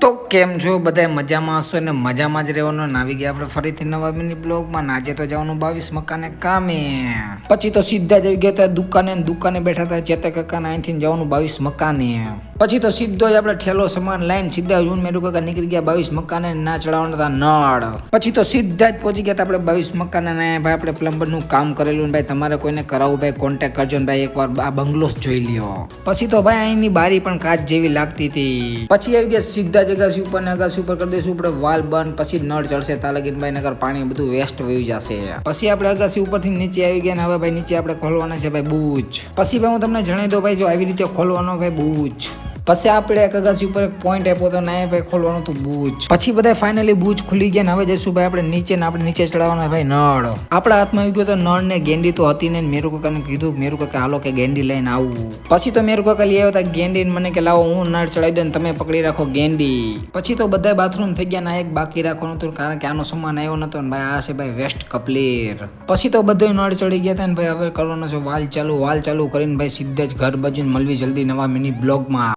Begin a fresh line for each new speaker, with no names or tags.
તો કેમ છો બધા મજામાં હશો ને મજામાં જ રહેવાનું આવી ગયા આપણે ફરીથી નવા મિની બ્લોગમાં. આજે તો જવાનું 22 મકાને કામે. પછી તો સીધા જ આવી ગયા હતા દુકાને બેઠા હતા ચેતક કાકાને. અહીંથી જવાનું 22 મકાને. પછી તો સીધો જ આપણે ઠેલો સામાન લાઈન સીધા જૂન મેરુ કાકા નીકળી ગયા 22 મકાને. ના ચડાવવાના હતા નળ. પછી તો સીધા જ પહોંચી ગયા હતા આપણે 22 મકાને. ને ભાઈ આપણે પ્લમ્બર નું કામ કરેલું. ભાઈ તમારે કોઈને કરાવવું ભાઈ કોન્ટેક્ટ કરજો ને ભાઈ એકવાર આ બંગલોસ જોઈ લ્યો. પછી તો ભાઈ અહીંની બારી પણ કાચ જેવી લાગતી હતી. પછી આવી ગયા સીધા અગાસી ઉપર ને અગાસી ઉપર કરી દઈશું આપણે વાલ બંધ. પછી નળ ચડશે તાલગીન ભાઈ નગર પાણી બધું વેસ્ટ વયું જશે. પછી આપણે અગાસી ઉપરથી નીચે આવી ગયા ને હવે ભાઈ નીચે આપણે ખોલવાના છે ભાઈ બૂચ. પછી ભાઈ હું તમને જણાવી દઉં ભાઈ જો આવી રીતે ખોલવાનો ભાઈ બૂચ. પછી આપણે એક અગાસી ઉપર એક પોઈન્ટ આપ્યો તો ના ભાઈ ખોલવાનું હતું બૂચ. પછી બધા ફાઇનલી બૂચ ખુલી ગયા ને હવે જઈશું ભાઈ આપણે નીચે ને આપણે નીચે ચડાવવાના ભાઈ નળ. આપણા હાથમાં આવી ગયો તો નળ ને ગેંડી તો હતી ને મેરુ કાકાને કીધું મેરુ કાકા હાલો કે ગેંડી લઈને આવું. પછી તો મેરુ કાકા લઈ આવ્યા હતા ગેંડી ને મને કે લાવો હું નળ ચડાવી દઉં ને તમે પકડી રાખો ગેંડી. પછી તો બધા બાથરૂમ થઈ ગયા ના એક બાકી રાખવાનું હતું કારણ કે આનો સામાન આવ્યો નતો ને ભાઈ આ છે ભાઈ વેસ્ટ કપલીર. પછી તો બધા નળ ચડી ગયા હતા ને ભાઈ હવે કરવાનો છે વાલ ચાલુ કરીને ભાઈ સીધા જ ઘર બાજુ મળવી જલ્દી નવા મિની બ્લોગમાં.